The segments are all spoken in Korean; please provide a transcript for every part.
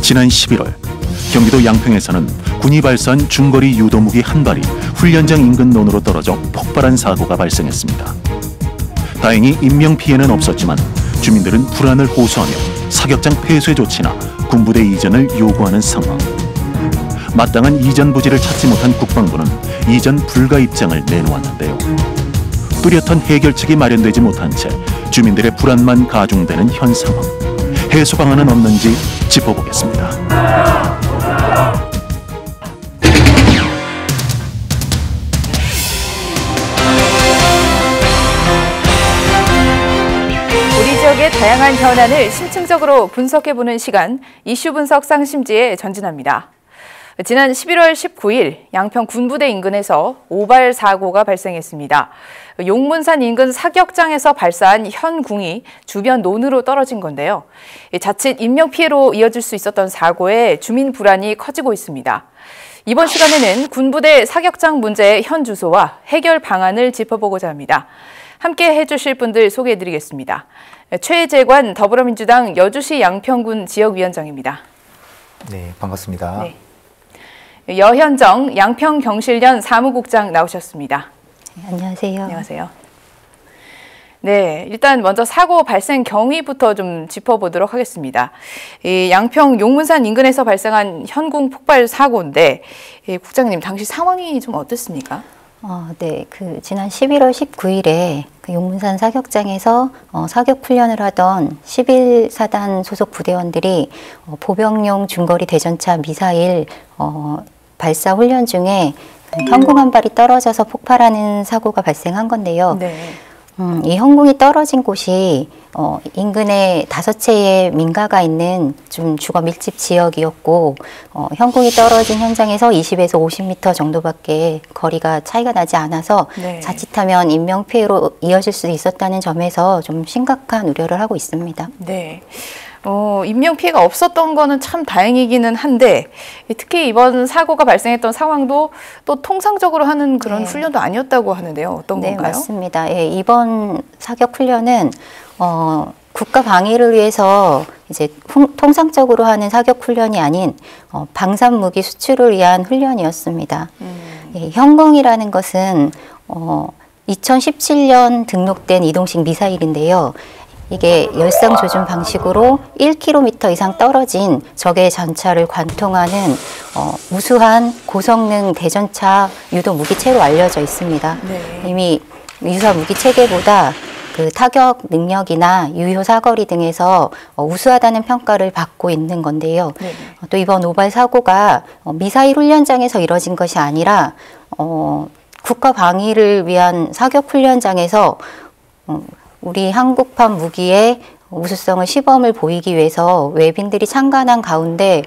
지난 11월 경기도 양평에서는 군이 발사한 중거리 유도무기 한 발이 훈련장 인근 논으로 떨어져 폭발한 사고가 발생했습니다. 다행히 인명피해는 없었지만 주민들은 불안을 호소하며 사격장 폐쇄 조치나 군부대 이전을 요구하는 상황. 마땅한 이전 부지를 찾지 못한 국방부는 이전 불가 입장을 내놓았는데요. 뚜렷한 해결책이 마련되지 못한 채 주민들의 불안만 가중되는 현 상황. 해소 방안은 없는지 짚어보겠습니다. 우리 지역의 다양한 현안을 심층적으로 분석해보는 시간, 이슈 분석 쌍심지에 전진합니다. 지난 11월 19일 양평 군부대 인근에서 오발 사고가 발생했습니다. 용문산 인근 사격장에서 발사한 현궁이 주변 논으로 떨어진 건데요. 자칫 인명피해로 이어질 수 있었던 사고에 주민 불안이 커지고 있습니다. 이번 시간에는 군부대 사격장 문제의 현 주소와 해결 방안을 짚어보고자 합니다. 함께 해주실 분들 소개해드리겠습니다. 최재관 더불어민주당 여주시 양평군 지역위원장입니다. 네, 반갑습니다. 네. 여현정 양평경실련 사무국장 나오셨습니다. 네, 안녕하세요. 안녕하세요. 네, 일단 먼저 사고 발생 경위부터 좀 짚어보도록 하겠습니다. 이 양평 용문산 인근에서 발생한 현궁 폭발 사고인데, 국장님 당시 상황이 좀 어땠습니까? 네, 지난 11월 19일에 용문산 사격장에서 사격 훈련을 하던 11사단 소속 부대원들이 보병용 중거리 대전차 미사일 발사 훈련 중에 현궁 한 발이 떨어져서 폭발하는 사고가 발생한 건데요. 네. 이 현궁이 떨어진 곳이 인근에 5채의 민가가 있는 좀 주거 밀집 지역이었고 현궁이 떨어진 현장에서 20에서 50m 정도밖에 거리가 차이가 나지 않아서 네. 자칫하면 인명피해로 이어질 수 있었다는 점에서 좀 심각한 우려를 하고 있습니다. 네. 인명피해가 없었던 거는 참 다행이기는 한데 특히 이번 사고가 발생했던 상황도 또 통상적으로 하는 그런 네. 훈련도 아니었다고 하는데요. 어떤 네, 건가요? 맞습니다. 예, 이번 사격 훈련은 국가 방위를 위해서 이제 통상적으로 하는 사격 훈련이 아닌 방산 무기 수출을 위한 훈련이었습니다. 예, 현궁이라는 것은 2017년 등록된 이동식 미사일인데요. 이게 열상 조준 방식으로 1km 이상 떨어진 적의 전차를 관통하는 우수한 고성능 대전차 유도 무기체로 알려져 있습니다. 네. 이미 유사 무기 체계보다 그 타격 능력이나 유효 사거리 등에서 우수하다는 평가를 받고 있는 건데요. 네. 또 이번 오발 사고가 미사일 훈련장에서 이뤄진 것이 아니라 국가 방위를 위한 사격 훈련장에서 우리 한국판 무기의 우수성을 시범을 보이기 위해서 외빈들이 참관한 가운데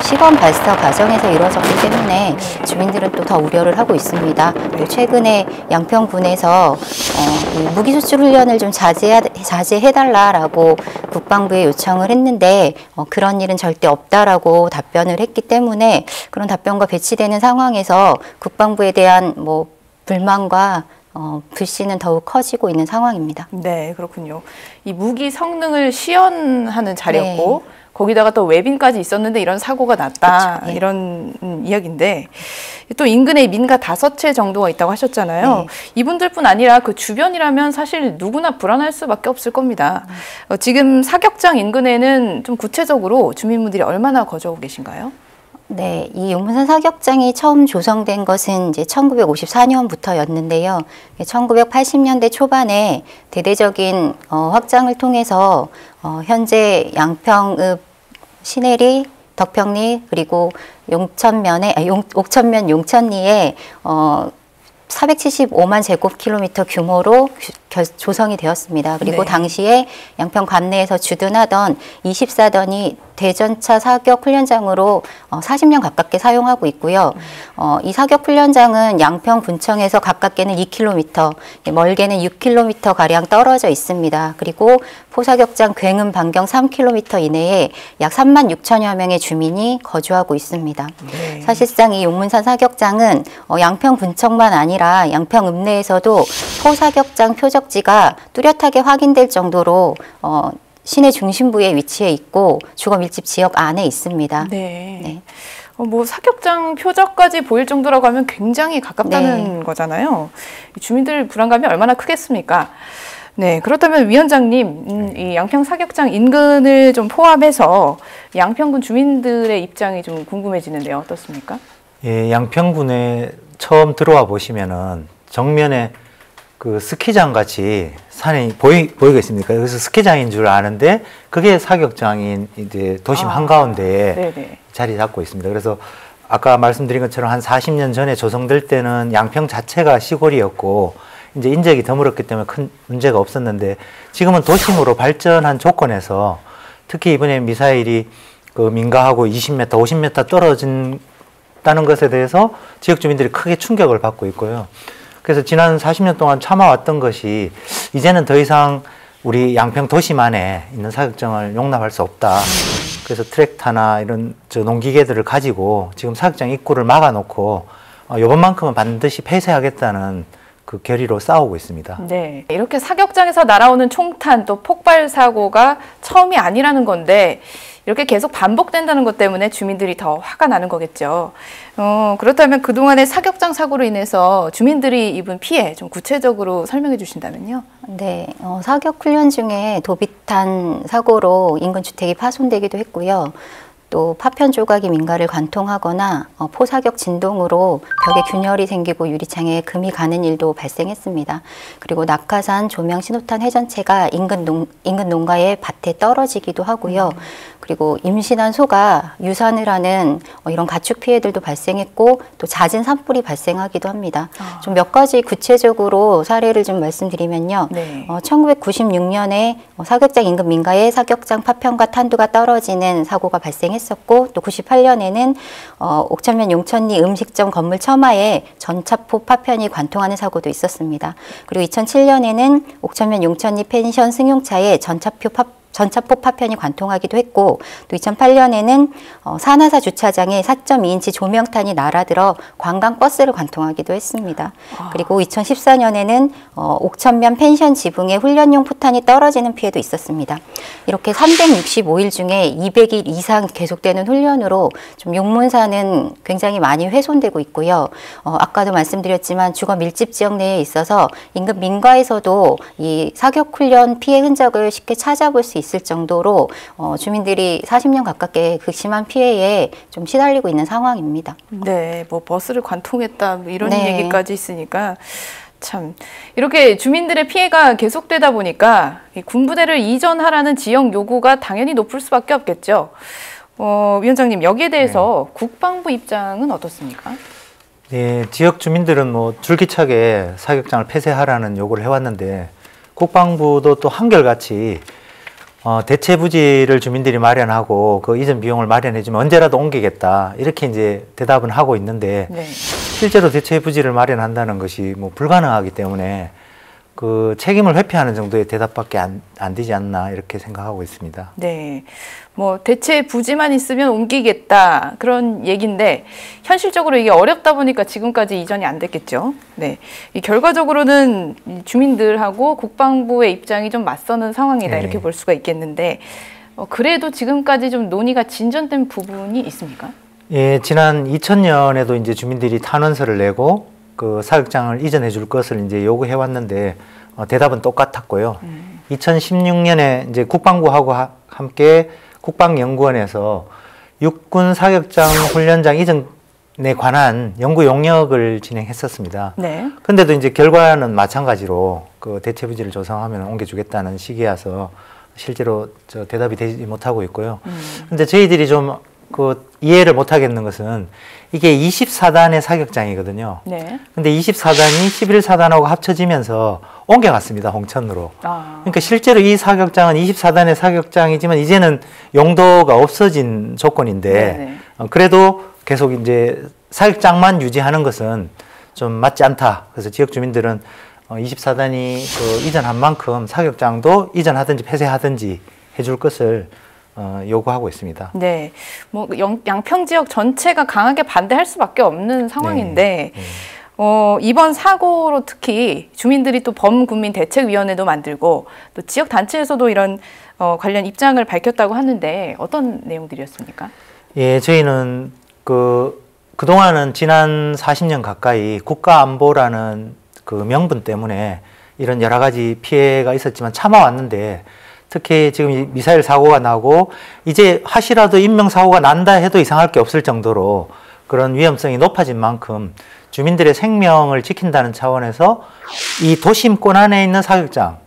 시범 발사 과정에서 이루어졌기 때문에 주민들은 또 더 우려를 하고 있습니다. 또 최근에 양평군에서 무기 수출 훈련을 좀 자제해달라라고 국방부에 요청을 했는데 그런 일은 절대 없다라고 답변을 했기 때문에 그런 답변과 배치되는 상황에서 국방부에 대한 불만과 불씨는 더욱 커지고 있는 상황입니다. 네, 그렇군요. 이 무기 성능을 시연하는 자리였고 네. 거기다가 또 외빈까지 있었는데 이런 사고가 났다. 그렇죠. 네. 이런 이야기인데 또 인근에 민가 5채 정도가 있다고 하셨잖아요. 네. 이분들뿐 아니라 그 주변이라면 사실 누구나 불안할 수밖에 없을 겁니다. 지금 사격장 인근에는 좀 구체적으로 주민분들이 얼마나 거주하고 계신가요? 네, 이 용문산 사격장이 처음 조성된 것은 이제 1954년부터였는데요. 1980년대 초반에 대대적인 확장을 통해서 현재 양평읍, 신해리, 덕평리 그리고 옥천면 용천리에 475만 제곱킬로미터 규모로 조성이 되었습니다. 그리고 네. 당시에 양평 관내에서 주둔하던 24던이 대전차 사격 훈련장으로 40년 가깝게 사용하고 있고요. 이 사격 훈련장은 양평 군청에서 가깝게는 2km, 멀게는 6km 가량 떨어져 있습니다. 그리고 포사격장 굉음 반경 3km 이내에 약 3만 6천여 명의 주민이 거주하고 있습니다. 네. 사실상 이 용문산 사격장은 양평 군청만 아니라 양평 읍내에서도 포사격장 표적지가 뚜렷하게 확인될 정도로 시내 중심부에 위치해 있고 주거 밀집 지역 안에 있습니다. 네. 네. 뭐 사격장 표적까지 보일 정도라고 하면 굉장히 가깝다는 거잖아요. 주민들 불안감이 얼마나 크겠습니까? 네, 그렇다면 위원장님, 이 양평 사격장 인근을 좀 포함해서 양평군 주민들의 입장이 좀 궁금해지는데요. 어떻습니까? 예, 양평군에 처음 들어와 보시면은 정면에 그 스키장 같이 산이 보이겠습니까? 여기서 스키장인 줄 아는데 그게 사격장인 이제 도심 한가운데에 네네. 자리 잡고 있습니다. 그래서 아까 말씀드린 것처럼 한 40년 전에 조성될 때는 양평 자체가 시골이었고 이제 인적이 드물었기 때문에 큰 문제가 없었는데 지금은 도심으로 발전한 조건에서 특히 이번에 미사일이 그 민가하고 20m, 50m 떨어진다는 것에 대해서 지역 주민들이 크게 충격을 받고 있고요. 그래서 지난 40년 동안 참아왔던 것이 이제는 더 이상 우리 양평 도심 안에 있는 사격장을 용납할 수 없다. 그래서 트랙터나 이런 농기계들을 가지고 지금 사격장 입구를 막아놓고 이번만큼은 반드시 폐쇄하겠다는 그 결의로 싸우고 있습니다. 네, 이렇게 사격장에서 날아오는 총탄 또 폭발 사고가 처음이 아니라는 건데 이렇게 계속 반복된다는 것 때문에 주민들이 더 화가 나는 거겠죠. 그렇다면 그동안의 사격장 사고로 인해서 주민들이 입은 피해 좀 구체적으로 설명해 주신다면요. 네, 사격 훈련 중에 도비탄 사고로 인근 주택이 파손되기도 했고요. 또 파편 조각이 민가를 관통하거나 포사격 진동으로 벽에 균열이 생기고 유리창에 금이 가는 일도 발생했습니다. 그리고 낙하산, 조명, 신호탄 회전체가 인근 농가의 밭에 떨어지기도 하고요. 그리고 임신한 소가 유산을 하는 이런 가축 피해들도 발생했고 또 잦은 산불이 발생하기도 합니다. 좀 몇 가지 구체적으로 사례를 좀 말씀드리면요. 네. 1996년에 사격장 인근 민가에 사격장 파편과 탄두가 떨어지는 사고가 발생했었고 또 98년에는 옥천면 용천리 음식점 건물 처마에 전차포 파편이 관통하는 사고도 있었습니다. 그리고 2007년에는 옥천면 용천리 펜션 승용차에 전차포 파편이 관통하기도 했고 또 2008년에는 산하사 주차장에 4.2인치 조명탄이 날아들어 관광버스를 관통하기도 했습니다. 그리고 2014년에는 옥천면 펜션 지붕에 훈련용 포탄이 떨어지는 피해도 있었습니다. 이렇게 365일 중에 200일 이상 계속되는 훈련으로 좀 용문산은 굉장히 많이 훼손되고 있고요. 아까도 말씀드렸지만 주거 밀집 지역 내에 있어서 인근 민가에서도 이 사격 훈련 피해 흔적을 쉽게 찾아볼 수 있을 정도로 주민들이 40년 가깝게 극심한 피해에 좀 시달리고 있는 상황입니다. 네, 뭐 버스를 관통했다 뭐 이런 네. 얘기까지 있으니까 참 이렇게 주민들의 피해가 계속되다 보니까 이 군부대를 이전하라는 지역 요구가 당연히 높을 수밖에 없겠죠. 위원장님 여기에 대해서 국방부 입장은 어떻습니까? 네, 지역 주민들은 뭐 줄기차게 사격장을 폐쇄하라는 요구를 해왔는데 국방부도 또 한결같이 대체 부지를 주민들이 마련하고 그 이전 비용을 마련해주면 언제라도 옮기겠다 이렇게 이제 대답은 하고 있는데 네. 실제로 대체 부지를 마련한다는 것이 뭐 불가능하기 때문에 그 책임을 회피하는 정도의 대답밖에 안 되지 않나 이렇게 생각하고 있습니다. 네, 뭐 대체 부지만 있으면 옮기겠다 그런 얘기인데 현실적으로 이게 어렵다 보니까 지금까지 이전이 안 됐겠죠. 네, 이 결과적으로는 주민들하고 국방부의 입장이 좀 맞서는 상황이다 네. 이렇게 볼 수가 있겠는데 그래도 지금까지 좀 논의가 진전된 부분이 있습니까? 예, 지난 2000년에도 이제 주민들이 탄원서를 내고 그 사격장을 이전해 줄 것을 이제 요구해 왔는데 대답은 똑같았고요. 2016년에 이제 국방부하고 함께 국방연구원에서 육군 사격장 훈련장 이전에 관한 연구 용역을 진행했었습니다. 네. 근데도 이제 결과는 마찬가지로 그 대체 부지를 조성하면 옮겨주겠다는 시기여서 실제로 대답이 되지 못하고 있고요. 근데 저희들이 좀 그 이해를 못 하겠는 것은 이게 24단의 사격장이거든요. 네. 근데 24단이 11사단하고 합쳐지면서 옮겨갔습니다. 홍천으로. 그러니까 실제로 이 사격장은 24단의 사격장이지만 이제는 용도가 없어진 조건인데 그래도 계속 이제 사격장만 유지하는 것은 좀 맞지 않다. 그래서 지역 주민들은 24단이 그 이전한 만큼 사격장도 이전하든지 폐쇄하든지 해줄 것을 요구하고 있습니다. 네, 뭐 양평 지역 전체가 강하게 반대할 수밖에 없는 상황인데 이번 사고로 특히 주민들이 또 범군민 대책위원회도 만들고 또 지역 단체에서도 이런 관련 입장을 밝혔다고 하는데 어떤 내용들이었습니까? 예, 저희는 그동안은 지난 40년 가까이 국가안보라는 그 명분 때문에 이런 여러 가지 피해가 있었지만 참아왔는데 특히 지금 이 미사일 사고가 나고 이제 하시라도 인명사고가 난다 해도 이상할 게 없을 정도로 그런 위험성이 높아진 만큼 주민들의 생명을 지킨다는 차원에서 이 도심권 안에 있는 사격장,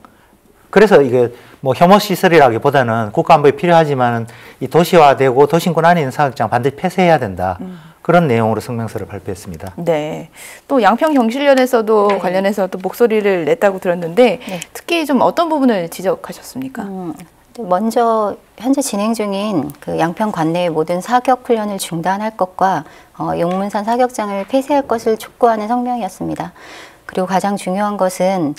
그래서 이게 뭐 혐오 시설이라기보다는 국가안보에 필요하지만 이 도시화되고 도심권 안에 있는 사격장 반드시 폐쇄해야 된다. 그런 내용으로 성명서를 발표했습니다. 네. 또 양평 경실련에서도 관련해서 또 목소리를 냈다고 들었는데 특히 좀 어떤 부분을 지적하셨습니까? 먼저 현재 진행 중인 그 양평 관내의 모든 사격 훈련을 중단할 것과 용문산 사격장을 폐쇄할 것을 촉구하는 성명이었습니다. 그리고 가장 중요한 것은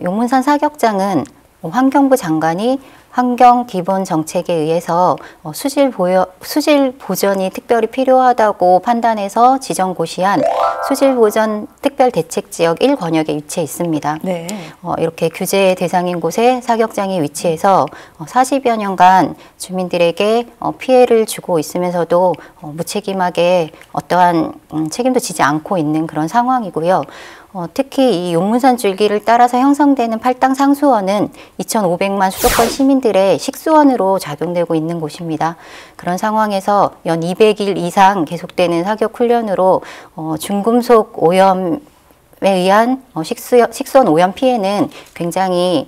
용문산 사격장은 환경부 장관이 환경기본정책에 의해서 수질 보전이 특별히 필요하다고 판단해서 지정 고시한 수질보전 특별대책지역 1권역에 위치해 있습니다. 네. 이렇게 규제 대상인 곳에 사격장이 위치해서 40여 년간 주민들에게 피해를 주고 있으면서도 무책임하게 어떠한 책임도 지지 않고 있는 그런 상황이고요. 특히 이 용문산 줄기를 따라서 형성되는 팔당 상수원은 2,500만 수도권 시민들의 식수원으로 작용되고 있는 곳입니다. 그런 상황에서 연 200일 이상 계속되는 사격 훈련으로 중금속 오염에 의한 식수원 오염 피해는 굉장히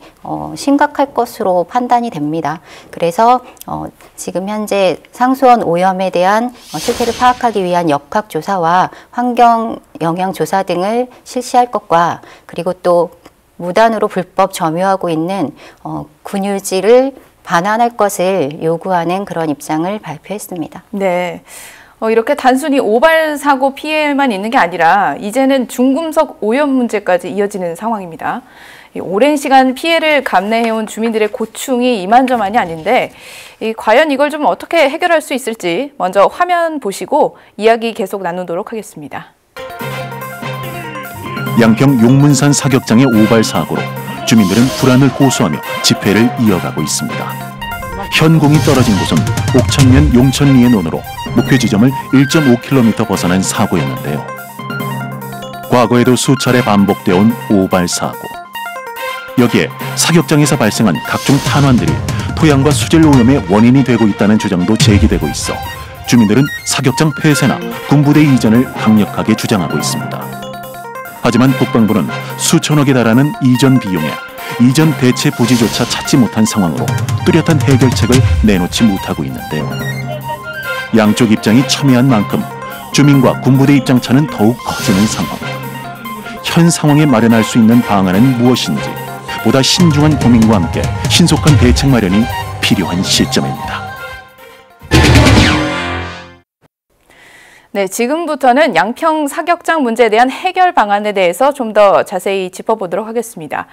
심각할 것으로 판단이 됩니다. 그래서 지금 현재 상수원 오염에 대한 실태를 파악하기 위한 역학조사와 환경 영향조사 등을 실시할 것과 그리고 또 무단으로 불법 점유하고 있는 군유지를 반환할 것을 요구하는 그런 입장을 발표했습니다. 네. 이렇게 단순히 오발 사고 피해만 있는 게 아니라 이제는 중금속 오염 문제까지 이어지는 상황입니다. 오랜 시간 피해를 감내해온 주민들의 고충이 이만저만이 아닌데 과연 이걸 좀 어떻게 해결할 수 있을지 먼저 화면 보시고 이야기 계속 나누도록 하겠습니다. 양평 용문산 사격장의 오발 사고로 주민들은 불안을 호소하며 집회를 이어가고 있습니다. 현공이 떨어진 곳은 옥천면 용천리의 논으로 목표 지점을 1.5km 벗어난 사고였는데요. 과거에도 수차례 반복되어 온 오발 사고. 여기에 사격장에서 발생한 각종 탄환들이 토양과 수질 오염의 원인이 되고 있다는 주장도 제기되고 있어 주민들은 사격장 폐쇄나 군부대 이전을 강력하게 주장하고 있습니다. 하지만 국방부는 수천억에 달하는 이전 비용에 이전 대체 부지조차 찾지 못한 상황으로 뚜렷한 해결책을 내놓지 못하고 있는데요. 양쪽 입장이 첨예한 만큼 주민과 군부대 입장차는 더욱 커지는 상황. 현 상황에 마련할 수 있는 방안은 무엇인지 보다 신중한 고민과 함께 신속한 대책 마련이 필요한 시점입니다. 네, 지금부터는 양평 사격장 문제에 대한 해결 방안에 대해서 좀 더 자세히 짚어보도록 하겠습니다.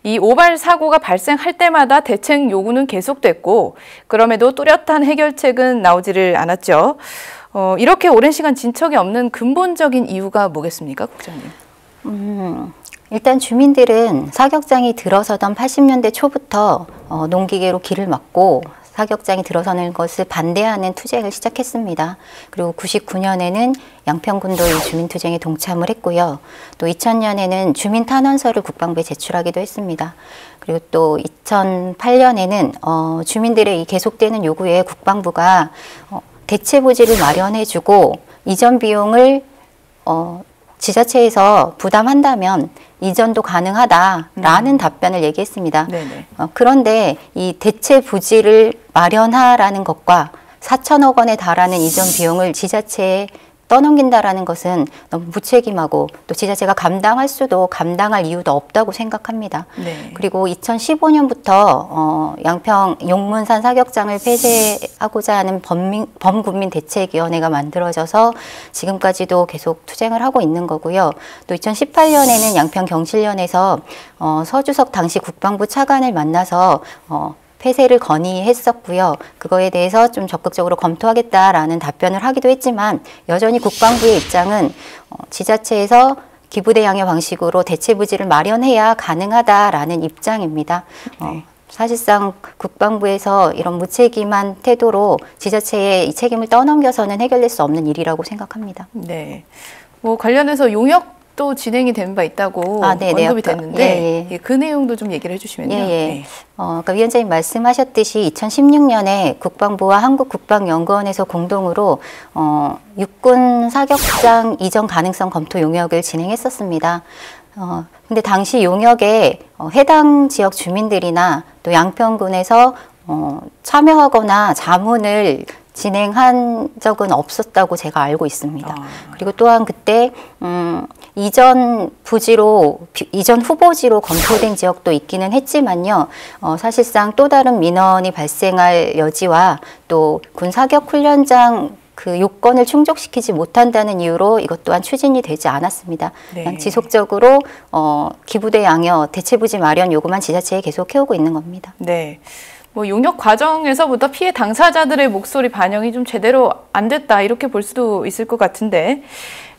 이 오발 사고가 발생할 때마다 대책 요구는 계속됐고 그럼에도 뚜렷한 해결책은 나오지를 않았죠. 이렇게 오랜 시간 진척이 없는 근본적인 이유가 뭐겠습니까, 국장님? 일단 주민들은 사격장이 들어서던 80년대 초부터 농기계로 길을 막고 사격장이 들어서는 것을 반대하는 투쟁을 시작했습니다. 그리고 99년에는 양평군도 이 주민투쟁에 동참을 했고요. 또 2000년에는 주민탄원서를 국방부에 제출하기도 했습니다. 그리고 또 2008년에는 주민들의 이 계속되는 요구에 국방부가 대체 부지를 마련해주고 이전 비용을 지자체에서 부담한다면 이전도 가능하다라는 답변을 얘기했습니다. 그런데 이 대체 부지를 마련하라는 것과 4천억 원에 달하는 이전 비용을 지자체에 떠넘긴다라는 것은 너무 무책임하고 또 지자체가 감당할 이유도 없다고 생각합니다. 네. 그리고 2015년부터 양평 용문산 사격장을 폐쇄하고자 하는 범국민대책위원회가 만들어져서 지금까지도 계속 투쟁을 하고 있는 거고요. 또 2018년에는 양평 경실련에서 서주석 당시 국방부 차관을 만나서 폐쇄를 건의했었고요. 그거에 대해서 좀 적극적으로 검토하겠다라는 답변을 하기도 했지만 여전히 국방부의 입장은 지자체에서 기부대 양형 방식으로 대체 부지를 마련해야 가능하다라는 입장입니다. 사실상 국방부에서 이런 무책임한 태도로 지자체에 이 책임을 떠넘겨서는 해결될 수 없는 일이라고 생각합니다. 네. 뭐 관련해서 용역도 진행이 된 바 있다고 언급이 됐는데 그 내용도 좀 얘기를 해주시면요. 네. 그러니까 위원장님 말씀하셨듯이 2016년에 국방부와 한국국방연구원에서 공동으로 육군 사격장 이전 가능성 검토 용역을 진행했었습니다. 근데 당시 용역에 해당 지역 주민들이나 또 양평군에서 참여하거나 자문을 진행한 적은 없었다고 제가 알고 있습니다. 그리고 또한 그때 이전 후보지로 검토된 지역도 있기는 했지만요. 사실상 또 다른 민원이 발생할 여지와 또 군 사격 훈련장 그 요건을 충족시키지 못한다는 이유로 이것 또한 추진이 되지 않았습니다. 네. 그냥 지속적으로 기부대 양형, 대체부지 마련 요구만 지자체에 계속 해오고 있는 겁니다. 네. 뭐 용역 과정에서부터 피해 당사자들의 목소리 반영이 좀 제대로 안 됐다 이렇게 볼 수도 있을 것 같은데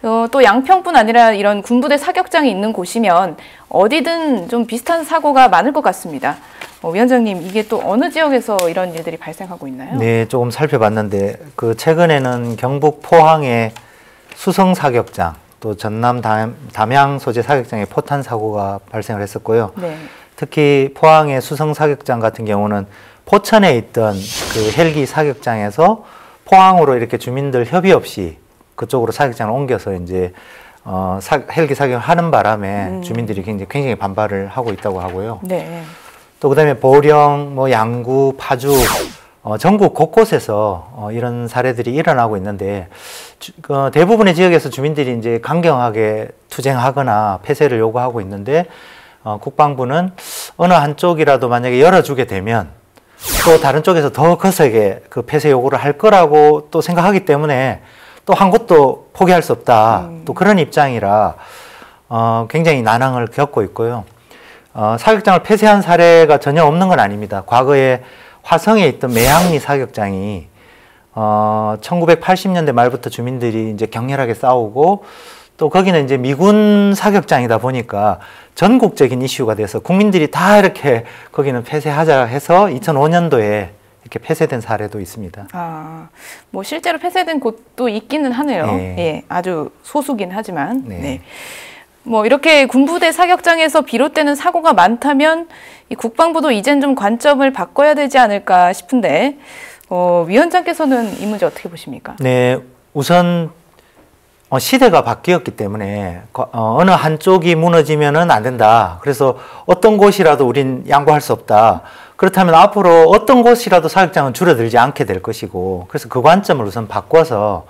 또 양평뿐 아니라 이런 군부대 사격장이 있는 곳이면 어디든 좀 비슷한 사고가 많을 것 같습니다. 위원장님, 이게 또 어느 지역에서 이런 일들이 발생하고 있나요? 네, 조금 살펴봤는데 최근에는 경북 포항의 수성 사격장, 또 전남 담양 소재 사격장에 포탄 사고가 발생을 했었고요. 네. 특히 포항의 수성 사격장 같은 경우는 포천에 있던 그 헬기 사격장에서 포항으로 이렇게 주민들 협의 없이 그쪽으로 사격장을 옮겨서 이제 헬기 사격을 하는 바람에 주민들이 굉장히 반발을 하고 있다고 하고요. 네. 또 그다음에 보령, 양구, 파주 전국 곳곳에서 이런 사례들이 일어나고 있는데 대부분의 지역에서 주민들이 이제 강경하게 투쟁하거나 폐쇄를 요구하고 있는데 국방부는 어느 한쪽이라도 만약에 열어주게 되면 또 다른 쪽에서 더 거세게 그 폐쇄 요구를 할 거라고 또 생각하기 때문에 또 한 곳도 포기할 수 없다. 또 그런 입장이라 굉장히 난항을 겪고 있고요. 사격장을 폐쇄한 사례가 전혀 없는 건 아닙니다. 과거에 화성에 있던 매항리 사격장이 1980년대 말부터 주민들이 이제 격렬하게 싸우고 또 거기는 이제 미군 사격장이다 보니까 전국적인 이슈가 돼서 국민들이 다 이렇게 거기는 폐쇄하자 해서 2005년도에 이렇게 폐쇄된 사례도 있습니다. 뭐 실제로 폐쇄된 곳도 있기는 하네요. 네. 예, 아주 소수긴 하지만. 네. 네. 뭐 이렇게 군부대 사격장에서 비롯되는 사고가 많다면 이 국방부도 이젠 좀 관점을 바꿔야 되지 않을까 싶은데 위원장께서는 이 문제 어떻게 보십니까? 네, 우선 시대가 바뀌었기 때문에 어느 한쪽이 무너지면은 안 된다. 그래서 어떤 곳이라도 우린 양보할 수 없다. 그렇다면 앞으로 어떤 곳이라도 사격장은 줄어들지 않게 될 것이고, 그래서 그 관점을 우선 바꿔서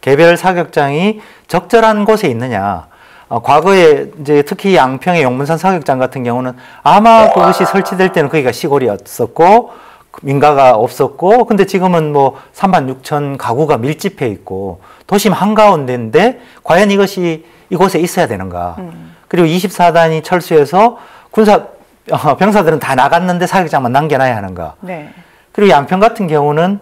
개별 사격장이 적절한 곳에 있느냐. 과거에 이제 특히 양평의 용문산 사격장 같은 경우는 아마 그것이 설치될 때는 거기가 시골이었었고 민가가 없었고, 근데 지금은 뭐 36,000 가구가 밀집해 있고 도심 한가운데인데 과연 이것이 이곳에 있어야 되는가. 그리고 24단이 철수해서 병사들은 다 나갔는데 사격장만 남겨놔야 하는가. 네. 그리고 양평 같은 경우는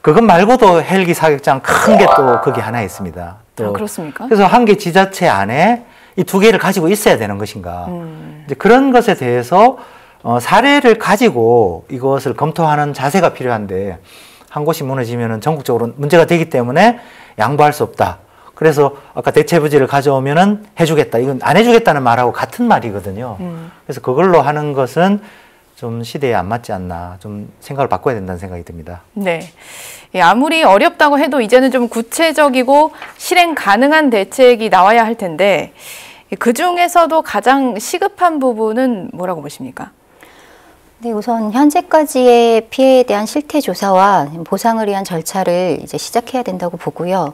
그것 말고도 헬기 사격장 큰 게 또 거기 하나 있습니다. 또 그렇습니까? 그래서 한 개 지자체 안에 이 두 개를 가지고 있어야 되는 것인가. 이제 그런 것에 대해서 사례를 가지고 이것을 검토하는 자세가 필요한데 한 곳이 무너지면 전국적으로 문제가 되기 때문에 양보할 수 없다. 그래서 아까 대체부지를 가져오면은 해주겠다. 이건 안 해주겠다는 말하고 같은 말이거든요. 그래서 그걸로 하는 것은 좀 시대에 안 맞지 않나. 좀 생각을 바꿔야 된다는 생각이 듭니다. 네. 아무리 어렵다고 해도 이제는 좀 구체적이고 실행 가능한 대책이 나와야 할 텐데 그 중에서도 가장 시급한 부분은 뭐라고 보십니까? 네, 우선 현재까지의 피해에 대한 실태 조사와 보상을 위한 절차를 이제 시작해야 된다고 보고요.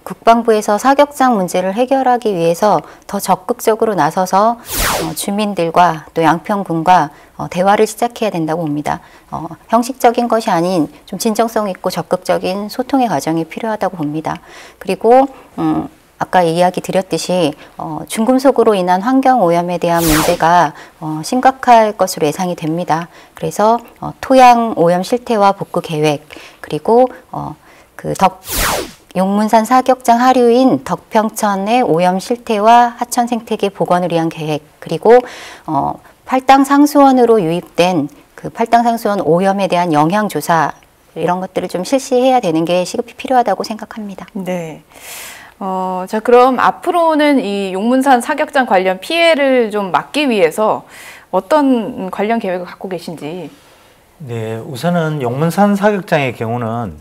국방부에서 사격장 문제를 해결하기 위해서 더 적극적으로 나서서 주민들과 또 양평군과 대화를 시작해야 된다고 봅니다. 형식적인 것이 아닌 좀 진정성 있고 적극적인 소통의 과정이 필요하다고 봅니다. 그리고 아까 이야기 드렸듯이 중금속으로 인한 환경 오염에 대한 문제가 심각할 것으로 예상이 됩니다. 그래서 토양 오염 실태와 복구 계획, 그리고 용문산 사격장 하류인 덕평천의 오염 실태와 하천 생태계 복원을 위한 계획, 그리고 팔당 상수원으로 유입된 그 팔당 상수원 오염에 대한 영향 조사, 이런 것들을 좀 실시해야 되는 게 시급히 필요하다고 생각합니다. 네. 자, 그럼 앞으로는 이 용문산 사격장 관련 피해를 좀 막기 위해서 어떤 관련 계획을 갖고 계신지? 네, 우선은 용문산 사격장의 경우는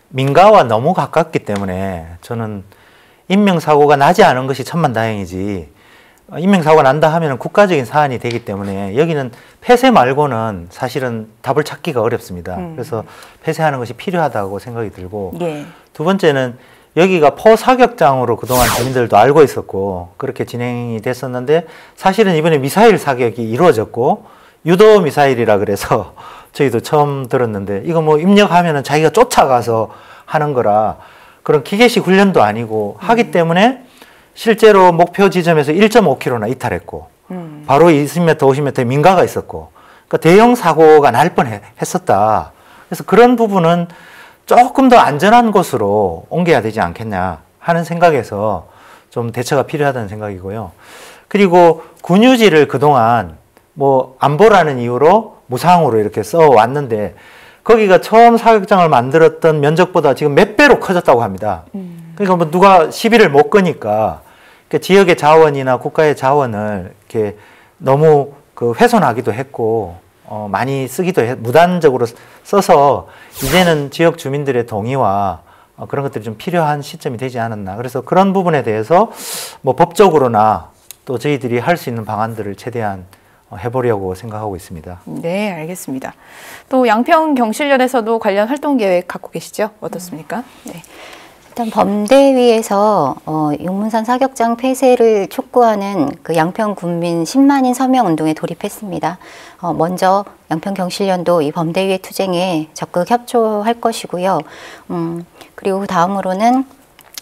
민가와 너무 가깝기 때문에 저는 인명사고가 나지 않은 것이 천만다행이지, 인명사고가 난다 하면 국가적인 사안이 되기 때문에 여기는 폐쇄 말고는 사실은 답을 찾기가 어렵습니다. 그래서 폐쇄하는 것이 필요하다고 생각이 들고, 예. 두 번째는 여기가 포사격장으로 그동안 주민들도 알고 있었고 그렇게 진행이 됐었는데, 사실은 이번에 미사일 사격이 이루어졌고 유도 미사일이라 그래서 저희도 처음 들었는데, 이거 뭐 입력하면은 자기가 쫓아가서 하는 거라 그런 기계식 훈련도 아니고 하기 때문에 실제로 목표 지점에서 1.5km나 이탈했고 바로 20m, 50m에 민가가 있었고, 그러니까 대형 사고가 날 뻔했었다. 그래서 그런 부분은 조금 더 안전한 곳으로 옮겨야 되지 않겠냐 하는 생각에서 좀 대처가 필요하다는 생각이고요. 그리고 군유지를 그동안 뭐 안보라는 이유로 무상으로 이렇게 써왔는데, 거기가 처음 사격장을 만들었던 면적보다 지금 몇 배로 커졌다고 합니다. 그러니까 뭐 누가 시비를 못 거니까 지역의 자원이나 국가의 자원을 이렇게 너무 훼손하기도 했고, 많이 쓰기도 무단적으로 써서 이제는 지역 주민들의 동의와 그런 것들이 좀 필요한 시점이 되지 않았나. 그래서 그런 부분에 대해서 뭐 법적으로나 또 저희들이 할 수 있는 방안들을 최대한 해보려고 생각하고 있습니다. 네, 알겠습니다. 또 양평경실련에서도 관련 활동 계획 갖고 계시죠? 어떻습니까? 네. 일단 범대위에서 용문산 사격장 폐쇄를 촉구하는 그 양평군민 10만인 서명 운동에 돌입했습니다. 먼저 양평경실련도 이 범대위의 투쟁에 적극 협조할 것이고요. 그리고 그 다음으로는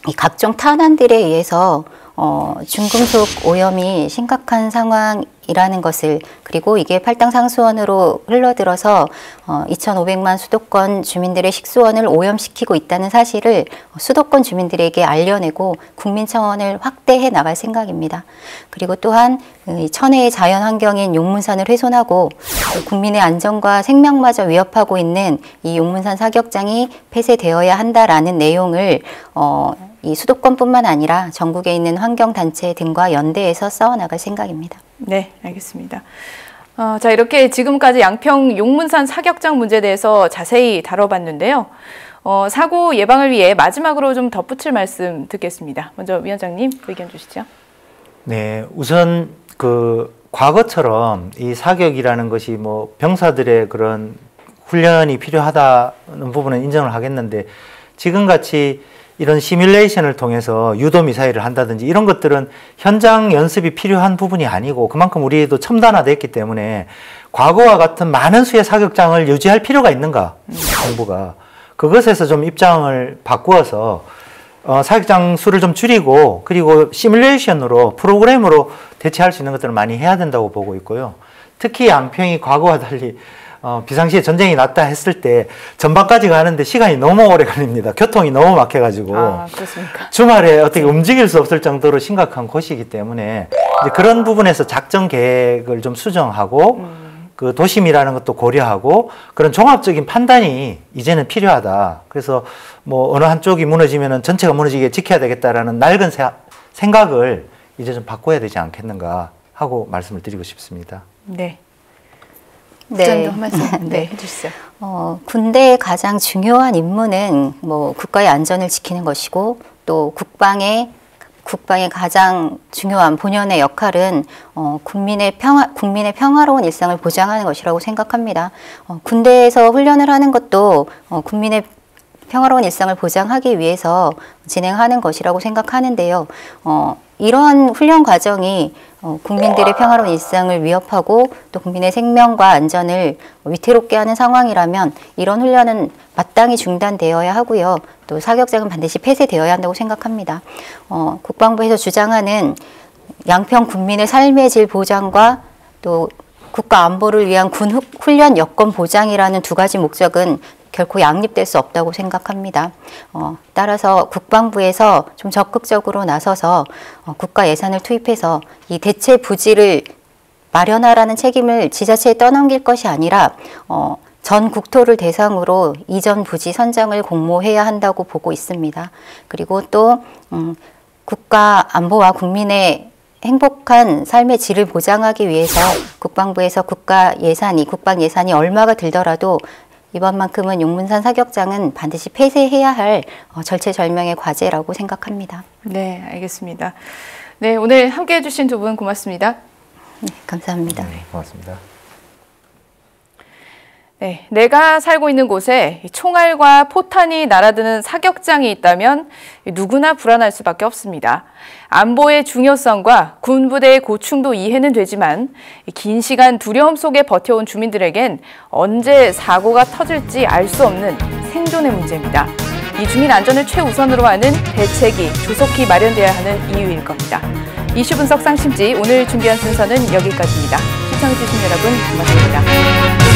이 각종 탄환들에 의해서 중금속 오염이 심각한 상황이라는 것을, 그리고 이게 팔당 상수원으로 흘러들어서 2,500만 수도권 주민들의 식수원을 오염시키고 있다는 사실을 수도권 주민들에게 알려내고 국민청원을 확대해 나갈 생각입니다. 그리고 또한 천혜의 자연환경인 용문산을 훼손하고 국민의 안전과 생명마저 위협하고 있는 이 용문산 사격장이 폐쇄되어야 한다라는 내용을 이 수도권뿐만 아니라 전국에 있는 환경단체 등과 연대해서 써나갈 생각입니다. 네, 알겠습니다. 자, 이렇게 지금까지 양평 용문산 사격장 문제에 대해서 자세히 다뤄봤는데요. 사고 예방을 위해 마지막으로 좀 덧붙일 말씀 듣겠습니다. 먼저 위원장님 의견 주시죠. 네, 우선 과거처럼 이 사격이라는 것이 뭐 병사들의 그런 훈련이 필요하다는 부분은 인정을 하겠는데, 지금같이 이런 시뮬레이션을 통해서 유도 미사일을 한다든지 이런 것들은 현장 연습이 필요한 부분이 아니고, 그만큼 우리도 첨단화됐기 때문에 과거와 같은 많은 수의 사격장을 유지할 필요가 있는가, 정부가 그것에서 좀 입장을 바꾸어서 사격장 수를 좀 줄이고, 그리고 시뮬레이션으로 프로그램으로 대체할 수 있는 것들을 많이 해야 된다고 보고 있고요. 특히 양평이 과거와 달리 비상시에 전쟁이 났다 했을 때 전방까지 가는데 시간이 너무 오래 걸립니다. 교통이 너무 막혀가지고. 그렇습니까? 주말에 어떻게 움직일 수 없을 정도로 심각한 곳이기 때문에 이제 그런 부분에서 작전 계획을 좀 수정하고 그 도심이라는 것도 고려하고 그런 종합적인 판단이 이제는 필요하다. 그래서 뭐 어느 한쪽이 무너지면은 전체가 무너지게 지켜야 되겠다라는 낡은 생각을 이제 좀 바꿔야 되지 않겠는가 하고 말씀을 드리고 싶습니다. 네. 네. 한 말씀 네, 해주시죠. 군대의 가장 중요한 임무는 뭐 국가의 안전을 지키는 것이고, 또 국방의 가장 중요한 본연의 역할은 국민의 평화로운 일상을 보장하는 것이라고 생각합니다. 군대에서 훈련을 하는 것도 국민의 평화로운 일상을 보장하기 위해서 진행하는 것이라고 생각하는데요. 이러한 훈련 과정이 국민들의 평화로운 일상을 위협하고 또 국민의 생명과 안전을 위태롭게 하는 상황이라면 이런 훈련은 마땅히 중단되어야 하고요. 또 사격장은 반드시 폐쇄되어야 한다고 생각합니다. 국방부에서 주장하는 양평 국민의 삶의 질 보장과 또 국가 안보를 위한 군 훈련 여건 보장이라는 두 가지 목적은 결코 양립될 수 없다고 생각합니다. 따라서 국방부에서 좀 적극적으로 나서서 국가 예산을 투입해서 이 대체 부지를 마련하라는 책임을 지자체에 떠넘길 것이 아니라 전 국토를 대상으로 이전 부지 선정을 공모해야 한다고 보고 있습니다. 그리고 또 국가 안보와 국민의 행복한 삶의 질을 보장하기 위해서 국방부에서 국방 예산이 얼마가 들더라도 이번만큼은 용문산 사격장은 반드시 폐쇄해야 할 절체절명의 과제라고 생각합니다. 네, 알겠습니다. 네, 오늘 함께해 주신 두 분 고맙습니다. 네, 감사합니다. 네, 고맙습니다. 네, 내가 살고 있는 곳에 총알과 포탄이 날아드는 사격장이 있다면 누구나 불안할 수밖에 없습니다. 안보의 중요성과 군부대의 고충도 이해는 되지만 긴 시간 두려움 속에 버텨온 주민들에겐 언제 사고가 터질지 알 수 없는 생존의 문제입니다. 이 주민 안전을 최우선으로 하는 대책이 조속히 마련돼야 하는 이유일 겁니다. 이슈 분석 상심지 오늘 준비한 순서는 여기까지입니다. 시청해주신 여러분 고맙습니다.